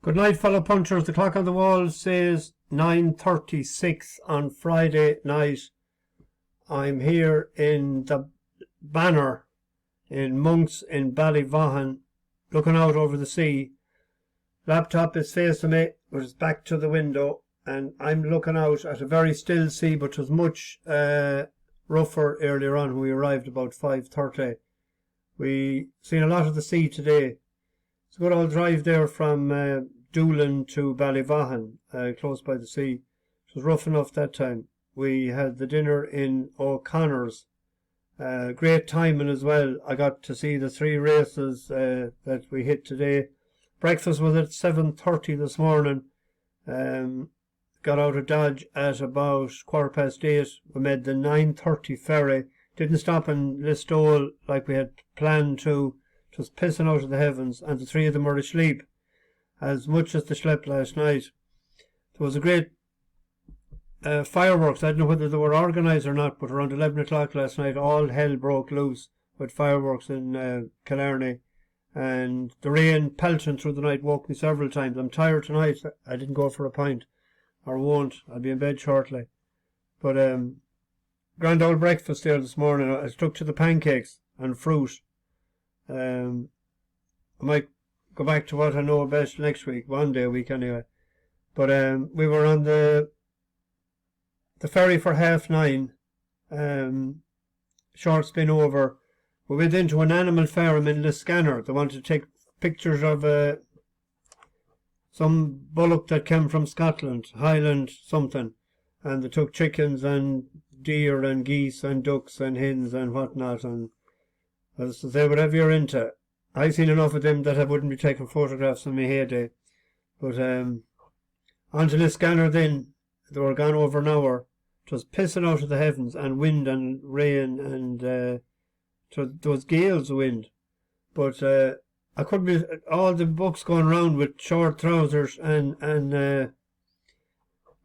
Good night, fellow punchers. The clock on the wall says 9:36 on Friday night. I'm here in the Banner in Monks in Ballyvaughan, looking out over the sea. Laptop is facing me with his back to the window, and I'm looking out at a very still sea, but it was much rougher earlier on when we arrived about 5:30. We seen a lot of the sea today. It's a good old drive there from Doolin to Ballyvaughan, close by the sea. It was rough enough that time. We had the dinner in O'Connor's. Great timing as well. I got to see the three races that we hit today. Breakfast was at 7:30 this morning. Got out of Dodge at about 8:15. We made the 9:30 ferry. Didn't stop in Listowel like we had planned to. It was pissing out of the heavens, and the three of them were asleep, as much as they slept last night. There was a great fireworks. I don't know whether they were organised or not, but around 11 o'clock last night, all hell broke loose with fireworks in Killarney. And the rain pelting through the night woke me several times. I'm tired tonight. I didn't go for a pint, or won't. I'll be in bed shortly. But grand old breakfast there this morning. I stuck to the pancakes and fruit. I might go back to what I know best next week, one day a week anyway. But we were on the ferry for 9:30. Short spin over. We went into an animal farm in Liscannor. They wanted to take pictures of some bullock that came from Scotland, Highland something. And they took chickens and deer and geese and ducks and hens and whatnot. And as to say, whatever you're into. I've seen enough of them that I wouldn't be taking photographs in my heyday. But on to Liscannor then. They were gone over an hour. It was pissing out of the heavens, and wind and rain, and there was gales of wind. But I couldn't be all the bucks going round with short trousers and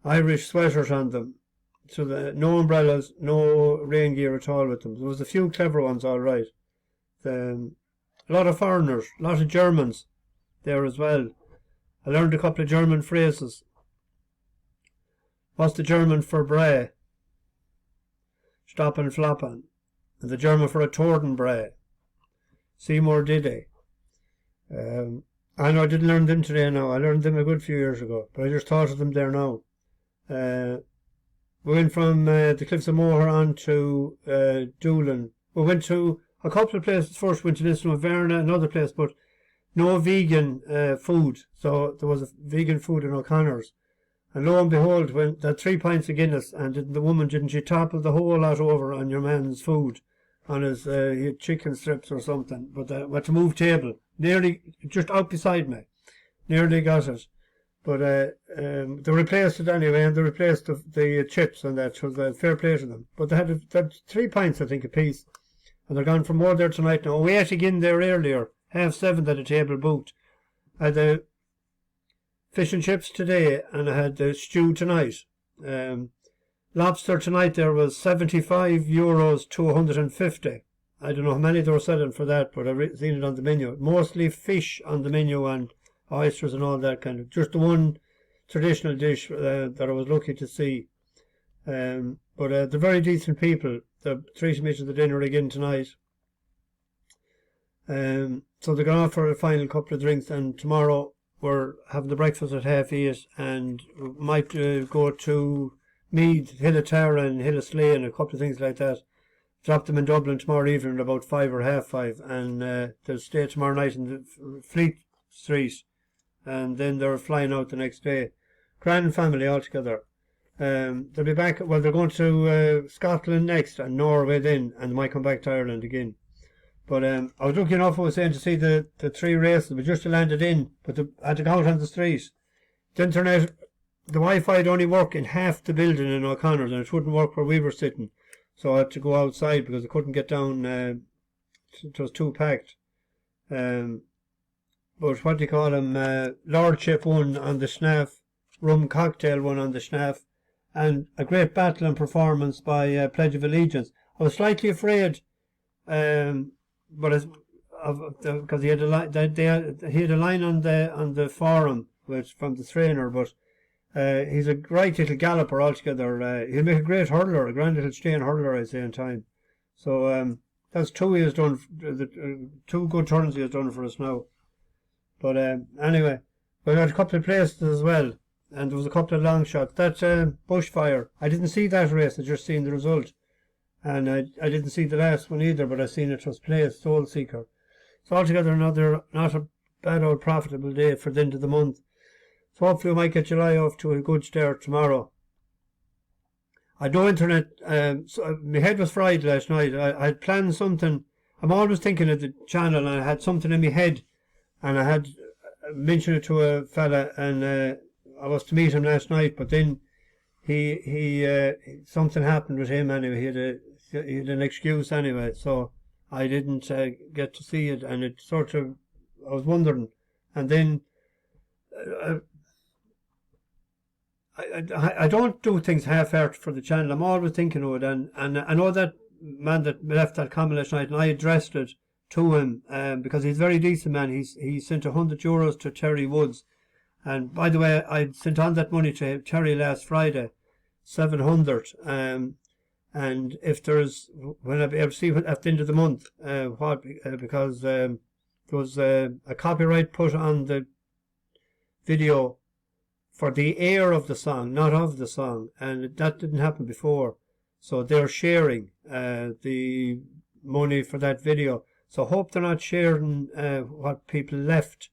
Irish sweaters on them. So no umbrellas, no rain gear at all with them. There was a few clever ones, all right. A lot of foreigners, a lot of Germans there as well. I learned a couple of German phrases. What's the German for bray? Stoppin' floppin'. And the German for a torden bray. Seymour Diddy. I know I didn't learn them today now. I learned them a good few years ago, but I just thought of them there now. We went from the Cliffs of Moher on to Doolin. We went to a couple of places first. Went to Liston-Verna, another place, but no vegan food. So there was a vegan food in O'Connor's. And lo and behold, when that 3 pints of Guinness, and the woman, didn't she topple the whole lot over on your man's food, on his he had chicken strips or something, but we had to move table, nearly just out beside me, nearly got it, but they replaced it anyway, and they replaced the chips and that, so a fair play to them. But they had 3 pints, I think, a piece, and they're gone for more there tonight now. We ate again there earlier, 7:30 at a table booked. I had the fish and chips today, and I had the stew tonight. Lobster tonight there was €75 to 150. I don't know how many they were selling for that, but I've seen it on the menu. Mostly fish on the menu and oysters and all that kind of. Just the one traditional dish that I was lucky to see. But they're very decent people. They're treating me to the dinner again tonight. So they're going off for a final couple of drinks, and tomorrow we're having the breakfast at 8:30, and we might go to Meath, Hill of Tara and Hill of Slay and a couple of things like that. Drop them in Dublin tomorrow evening at about 5 or half 5, and they'll stay tomorrow night in the Fleet Street, and then they're flying out the next day. Grand family altogether. They'll be back, well, they're going to Scotland next and Norway then, and they might come back to Ireland again. But I was lucky enough, I was saying, to see the 3 races. We just landed in, but I had to go out on the street. The internet, the Wi-Fi would only work in half the building in O'Connor's, and it wouldn't work where we were sitting. So I had to go outside because I couldn't get down. It was too packed. But what do you call them? Lordship won on the Snaff, rum cocktail won on the Snaff, and a great battle and performance by Pledge of Allegiance. I was slightly afraid. But because he had a line on the forum from the trainer, but he's a great little galloper altogether. He'll make a great hurler, a grand little staying hurler, I say, in time. So that's two he has done, two good turns he has done for us now. But anyway, we got a couple of places as well, and there was a couple of long shots. That Bushfire, I didn't see that race, I just seen the result. And I didn't see the last one either, but I seen it was placed, Soul Seeker. So altogether another, not a bad old profitable day for the end of the month. So hopefully we might get July off to a good start tomorrow. I had no internet, so my head was fried last night. I had planned something. I'm always thinking of the channel, and I had something in my head, and I had mentioned it to a fella, and I was to meet him last night, but then he something happened with him anyway. He had an excuse anyway, so I didn't get to see it, and it sort of, I was wondering, and then I don't do things half-hearted for the channel. I'm always thinking of it, and I know that man that left that comment last night, and I addressed it to him because he's a very decent man. He sent €100 to Terry Woods, and by the way, I sent on that money to Terry last Friday, 700. And if there's, when I see at the end of the month, because there was a copyright put on the video for the air of the song, not of the song, and that didn't happen before. So they're sharing the money for that video. So I hope they're not sharing what people left,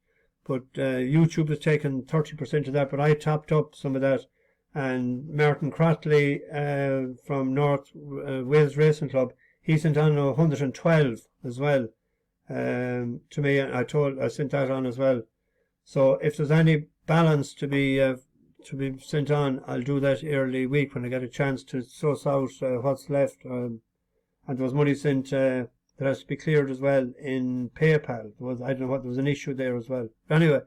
but YouTube has taken 30% of that, but I topped up some of that. And Martin Crotley from North Wales Racing Club, he sent on 112 as well to me. I sent that on as well. So if there's any balance to be sent on, I'll do that early week when I get a chance to suss out what's left. And there was money sent that has to be cleared as well in PayPal. I don't know what, there was an issue there as well. But anyway,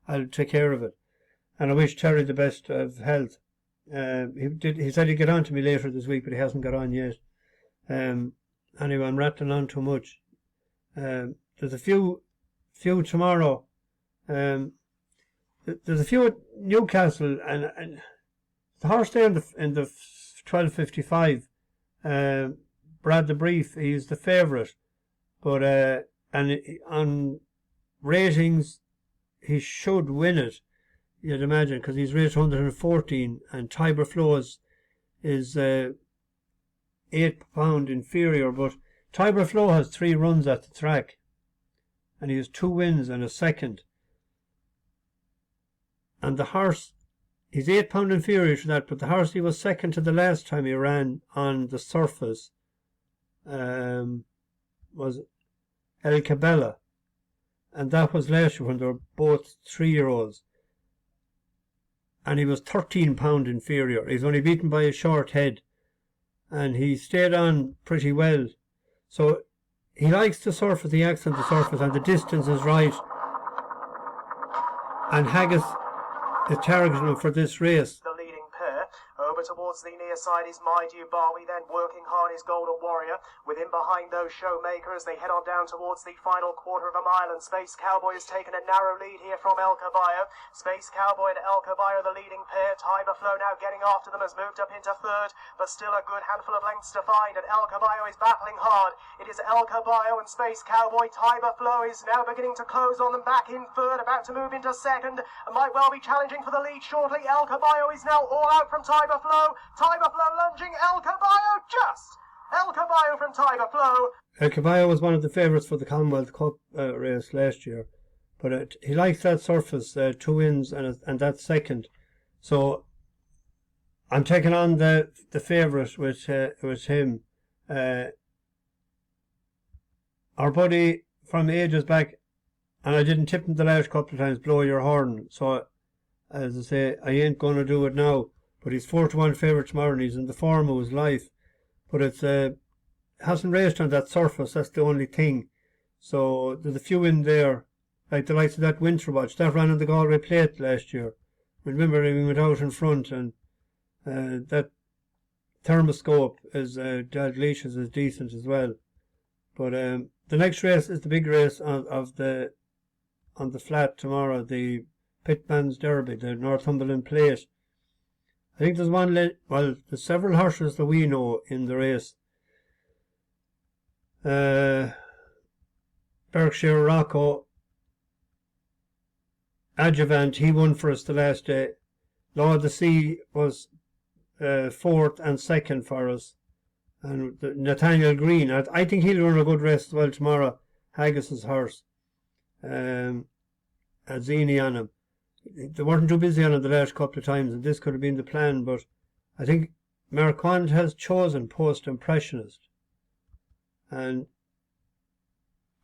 I'll take care of it. And I wish Terry the best of health. He said he'd get on to me later this week, but he hasn't got on yet. Anyway, I'm rattling on too much. There's a few tomorrow. There's a few at Newcastle, and the horse there in the 12:55. Brad the Brief, he's the favourite, but and on ratings he should win it. You'd imagine, because he's rated 114, and Tiber Flows is £8 inferior, but Tiber Flow has 3 runs at the track, and he has 2 wins and a second. And the horse, he's £8 inferior to that, but the horse he was second to the last time he ran on the surface was El Cabela, and that was last year when they were both 3-year-olds. And he was £13 inferior. He's only beaten by a short head, and he stayed on pretty well. So he likes the surface, he acts on the surface, and the distance is right. And Haggis is targeting him for this race. The leading pair. Over towards the near side is My Dear Barwi, then working hard is Golden Warrior. With him behind those Showmakers, they head on down towards the final quarter of a mile, and Space Cowboy has taken a narrow lead here from El Caballo. Space Cowboy and El Caballo, the leading pair. Tiber Flow now getting after them, has moved up into third, but still a good handful of lengths to find, and El Caballo is battling hard. It is El Caballo and Space Cowboy. Tiber Flow is now beginning to close on them, back in third, about to move into second, and might well be challenging for the lead shortly. El Caballo is now all out from Tiber Flow. Tiber Flow lunging, El Caballo just! El Caballo from Tiber Flow. El Caballo was one of the favourites for the Commonwealth Cup race last year, but he likes that surface, 2 wins and that second. So I'm taking on the favourite with him. Our buddy from ages back, and I didn't tip him the last couple of times, Blow Your Horn. So as I say, I ain't going to do it now. But he's 4-1 favourite tomorrow, and he's in the form of his life. But it's hasn't raced on that surface, that's the only thing. So there's a few in there, like the likes of that Winter Watch. That ran on the Galway Plate last year. Remember, he went out in front, and that Thermoscope is Dalglish's is decent as well. But the next race is the big race on the flat tomorrow, the Pitman's Derby, the Northumberland Plate. I think there's there's several horses that we know in the race. Berkshire Rocco, Adjuvant, he won for us the last day. Law of the Sea was fourth and second for us. And Nathaniel Green, I think he'll run a good race as well tomorrow. Haggis's horse. Azzini on him. They weren't too busy on him the last couple of times, and this could have been the plan, but I think Marquand has chosen Post Impressionist. And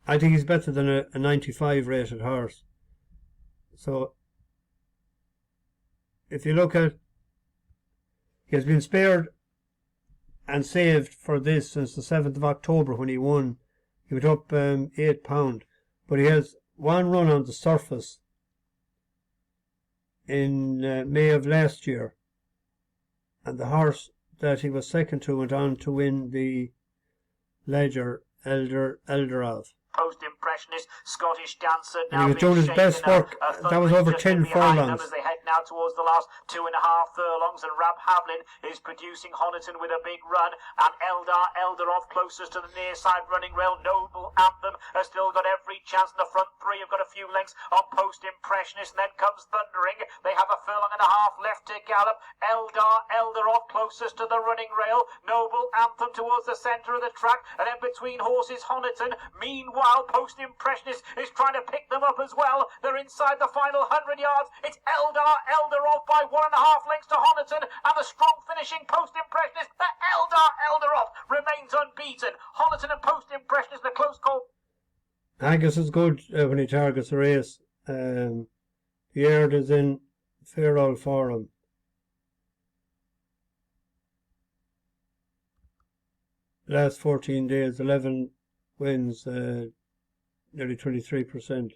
I think he's better than a 95 rated horse. So if you look at, he has been spared and saved for this since the 7th of October when he won. He went up £8, but he has one run on the surface in May of last year, and the horse that he was second to went on to win the Leger Eldorov. Post Impressionist, Scottish dancer. And he was doing his best work. That was over 10 furlongs. As they head now towards the last 2.5 furlongs, and Rab Havlin is producing Honiton with a big run, and Eldorov closest to the near side running rail. Noble Anthem has still got every chance, and the front three have got a few lengths on Post Impressionist, and then comes Thundering. They have a furlong and a half left to gallop. Eldorov closest to the running rail. Noble Anthem towards the centre of the track, and then between horses Honiton. Meanwhile, Post Impressionist is trying to pick them up as well. They're inside the final 100 yards. It's Eldorov by 1.5 lengths to Honiton, and the strong finishing Post Impressionist. Eldorov remains unbeaten. Honiton and Post Impressionist, the close call. Haggis is good when he targets a race. The Aird is in fair old form. Last 14 days, 11 wins, nearly 23%.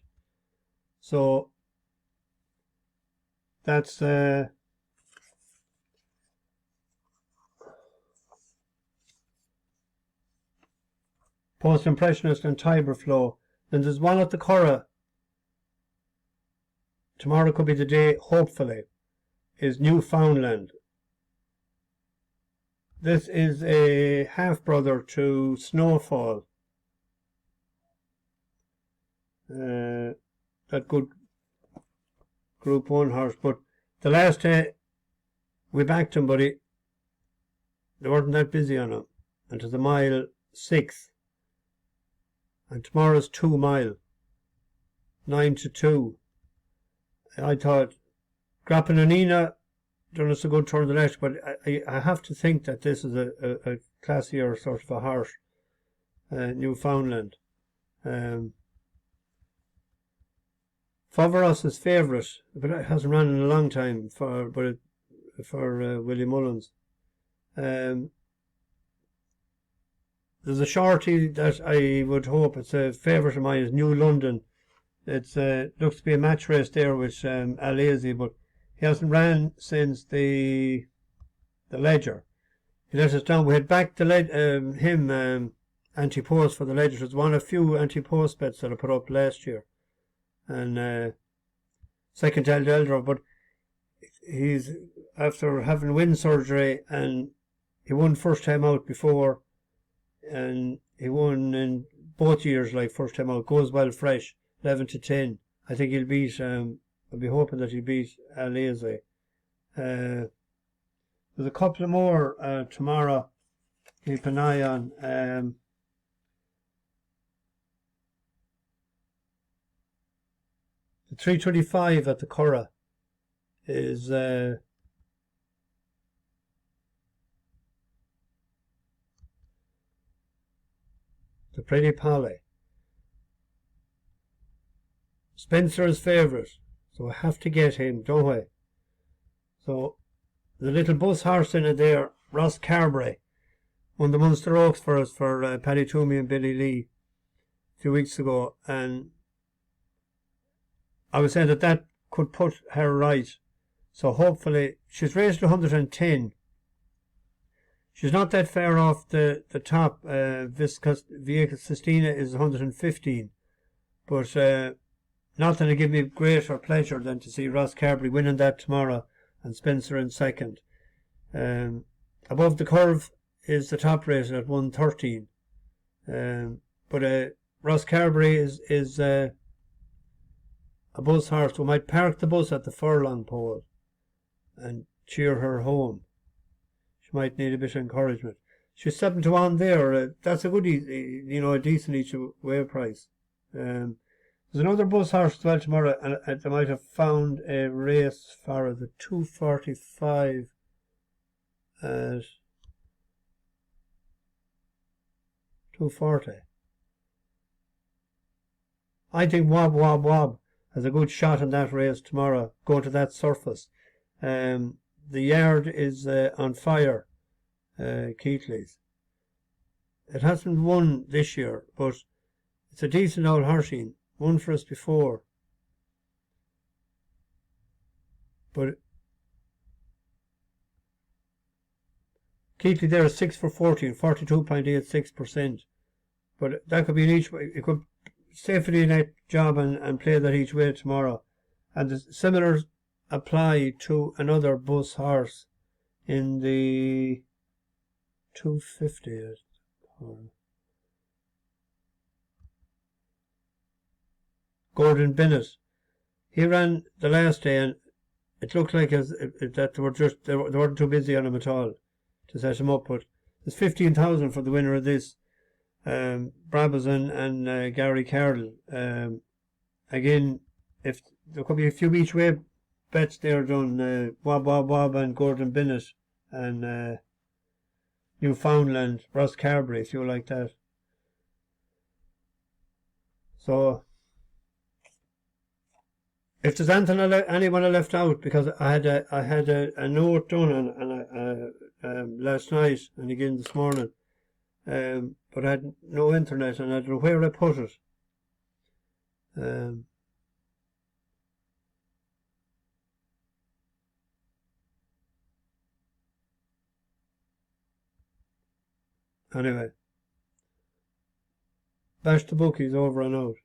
So that's Post Impressionist and Tiber Flow. Then there's one at the Curragh. Tomorrow could be the day, hopefully, is Newfoundland. This is a half-brother to Snowfall. That good Group 1 horse. But the last day we backed him, but they weren't that busy on him. And to the mile 6. And tomorrow's 2 mile. 9 to 2. I thought Grappananina done us a good turn the last, but I have to think that this is a classier sort of a horse. Newfoundland. Favoros is favourite, but it hasn't run in a long time for Willie Mullins. There's a shorty that I would hope, it's a favourite of mine, is New London. It's looks to be a match race there with Alazy, but he hasn't ran since the Leger. He let us down. We had backed him anti-post for the Leger. It was one of a few anti-post bets that I put up last year. And second to Eldorov, but he's after having wind surgery, and he won first time out before, and he won in both years, like first time out. Goes well fresh, 11 to 10. I think he'll beat. I'll be hoping that he'll beat Alazy. There's a couple of more tomorrow. Keep an eye on. The 325 at the Curragh is the Pretty Polly. Spencer is favourite, so I have to get him, don't I? So the little bus horse in it there, Rosscarbery, won the Munster Oaks for us for Paddy Toomey and Billy Lee a few weeks ago, and I was saying that could put her right. So hopefully, she's raised to 110. She's not that far off the top. Via Sistina is 115. But nothing to give me greater pleasure than to see Rosscarbery winning that tomorrow and Spencer in second. Above the curve is the top rated at 113. But Rosscarbery is a bus horse. We might park the bus at the furlong pole and cheer her home. She might need a bit of encouragement. She's 7-1 there. That's a good, a decent each way price. There's another bus horse as well tomorrow, and they might have found a race for the 245 at 240. I think Wob Wob Wob has a good shot in that race tomorrow, going to that surface. The yard is on fire, Keighley's. It hasn't won this year, but it's a decent old horsey. Won for us before. But Keighley there is 6 for 14, 42.86%. But that could be an each way. It could safely in that job and play that each way tomorrow. And the similar apply to another bus horse in the 250. Gordon Bennett. He ran the last day and it looked like that they weren't too busy on him at all to set him up. But there's 15,000 for the winner of this. Brabazon and Gary Carroll. Again, if there could be a few each way bets there done, Wob Wob Wob and Gordon Bennett and Newfoundland, Rosscarbery, if you like that. So if there's anyone I left out, because I had a note done last night and again this morning, but I had no internet and I don't know where I put it. Anyway, bash the bookies over and out.